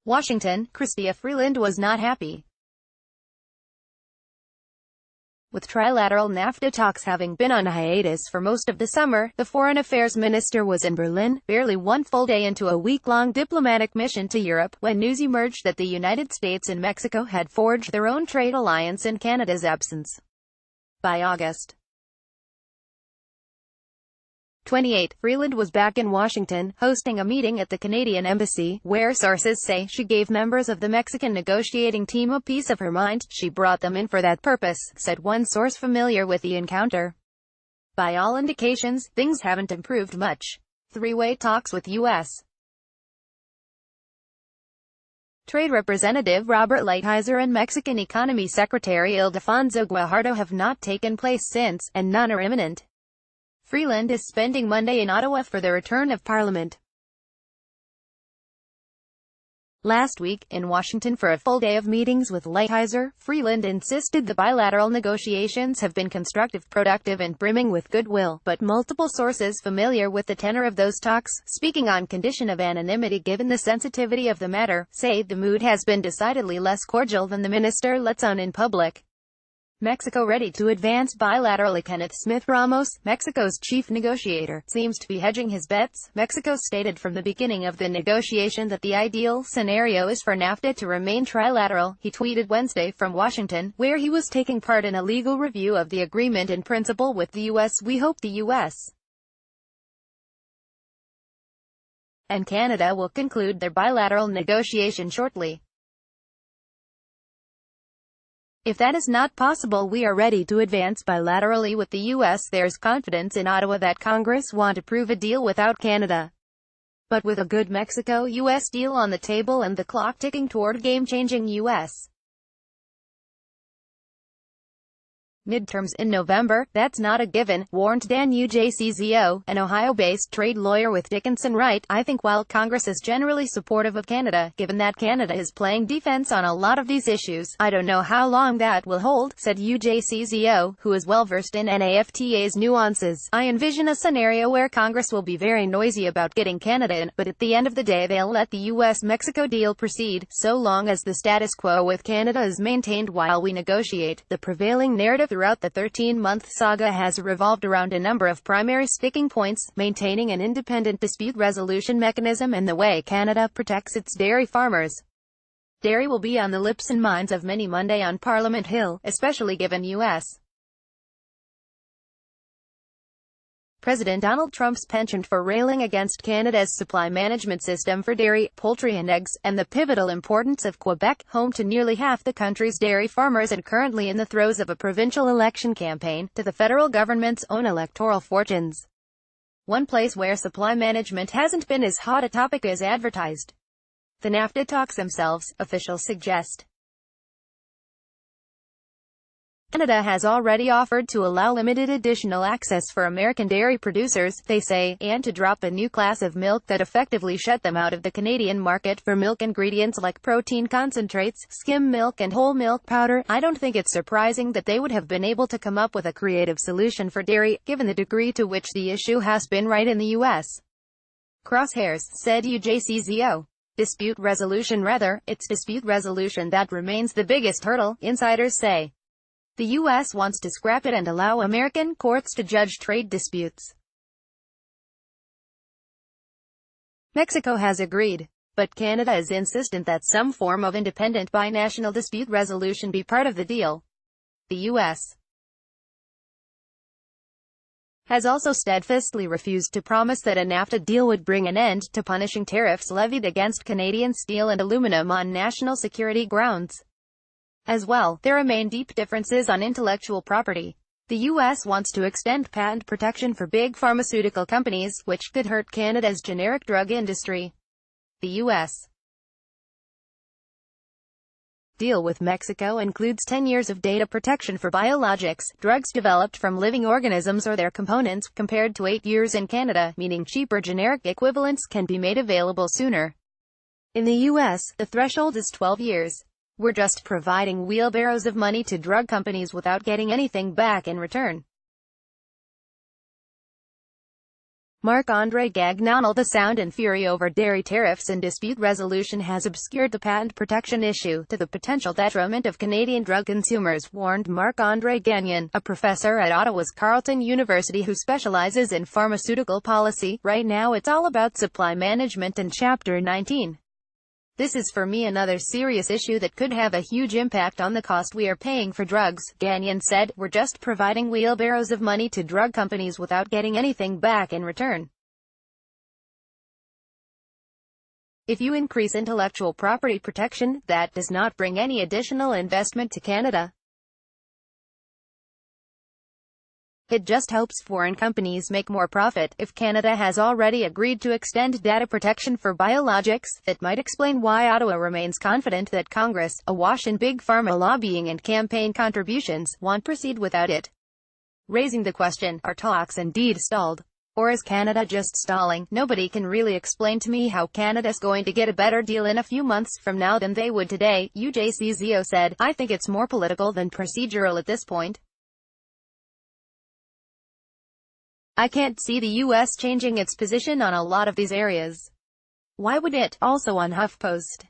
Washington, Chrystia Freeland was not happy. With trilateral NAFTA talks having been on hiatus for most of the summer, the foreign affairs minister was in Berlin, barely one full day into a week-long diplomatic mission to Europe, when news emerged that the United States and Mexico had forged their own trade alliance in Canada's absence. By August 28, Freeland was back in Washington, hosting a meeting at the Canadian Embassy, where sources say she gave members of the Mexican negotiating team a piece of her mind. She brought them in for that purpose, said one source familiar with the encounter. By all indications, things haven't improved much. Three-way talks with U.S. Trade Representative Robert Lighthizer and Mexican Economy Secretary Ildefonso Guajardo have not taken place since, and none are imminent. Freeland is spending Monday in Ottawa for the return of Parliament. Last week, in Washington for a full day of meetings with Lighthizer, Freeland insisted the bilateral negotiations have been constructive, productive and brimming with goodwill, but multiple sources familiar with the tenor of those talks, speaking on condition of anonymity given the sensitivity of the matter, say the mood has been decidedly less cordial than the minister lets on in public. Mexico ready to advance bilaterally. Kenneth Smith Ramos, Mexico's chief negotiator, seems to be hedging his bets. Mexico stated from the beginning of the negotiation that the ideal scenario is for NAFTA to remain trilateral. He tweeted Wednesday from Washington, where he was taking part in a legal review of the agreement in principle with the U.S. "We hope the U.S. and Canada will conclude their bilateral negotiation shortly. If that is not possible, we are ready to advance bilaterally with the U.S. There's confidence in Ottawa that Congress want to approve a deal without Canada. But with a good Mexico-U.S. deal on the table and the clock ticking toward game-changing U.S. midterms in November, that's not a given, warned Dan Ujczio, an Ohio-based trade lawyer with Dickinson Wright. I think while Congress is generally supportive of Canada, given that Canada is playing defense on a lot of these issues, I don't know how long that will hold, said Ujczio, who is well-versed in NAFTA's nuances. I envision a scenario where Congress will be very noisy about getting Canada in, but at the end of the day they'll let the U.S.-Mexico deal proceed, so long as the status quo with Canada is maintained while we negotiate. The prevailing narrative throughout the 13-month saga has revolved around a number of primary sticking points: maintaining an independent dispute resolution mechanism and the way Canada protects its dairy farmers. Dairy will be on the lips and minds of many Monday on Parliament Hill, especially given U.S. President Donald Trump's penchant for railing against Canada's supply management system for dairy, poultry and eggs, and the pivotal importance of Quebec, home to nearly half the country's dairy farmers and currently in the throes of a provincial election campaign, to the federal government's own electoral fortunes. One place where supply management hasn't been as hot a topic as advertised. The NAFTA talks themselves, officials suggest. Canada has already offered to allow limited additional access for American dairy producers, they say, and to drop a new class of milk that effectively shut them out of the Canadian market for milk ingredients like protein concentrates, skim milk and whole milk powder. I don't think it's surprising that they would have been able to come up with a creative solution for dairy, given the degree to which the issue has been right in the U.S. crosshairs, said Ujczio. Dispute resolution rather, it's dispute resolution that remains the biggest hurdle, insiders say. The U.S. wants to scrap it and allow American courts to judge trade disputes. Mexico has agreed, but Canada is insistent that some form of independent binational dispute resolution be part of the deal. The U.S. has also steadfastly refused to promise that a NAFTA deal would bring an end to punishing tariffs levied against Canadian steel and aluminum on national security grounds. As well, there remain deep differences on intellectual property. The U.S. wants to extend patent protection for big pharmaceutical companies, which could hurt Canada's generic drug industry. The U.S. deal with Mexico includes 10 years of data protection for biologics, drugs developed from living organisms or their components, compared to 8 years in Canada, meaning cheaper generic equivalents can be made available sooner. In the U.S., the threshold is 12 years. We're just providing wheelbarrows of money to drug companies without getting anything back in return. Marc-Andre Gagnon. The sound and fury over dairy tariffs and dispute resolution has obscured the patent protection issue, to the potential detriment of Canadian drug consumers, warned Marc-Andre Gagnon, a professor at Ottawa's Carleton University who specializes in pharmaceutical policy. Right now it's all about supply management and Chapter 19. This is for me another serious issue that could have a huge impact on the cost we are paying for drugs, Gagnon said. We're just providing wheelbarrows of money to drug companies without getting anything back in return. If you increase intellectual property protection, that does not bring any additional investment to Canada. It just helps foreign companies make more profit. If Canada has already agreed to extend data protection for biologics, that might explain why Ottawa remains confident that Congress, awash in big pharma lobbying and campaign contributions, won't proceed without it. Raising the question, are talks indeed stalled? Or is Canada just stalling? Nobody can really explain to me how Canada's going to get a better deal in a few months from now than they would today, UJCZO said. I think it's more political than procedural at this point. I can't see the U.S. changing its position on a lot of these areas. Why would it? Also on HuffPost.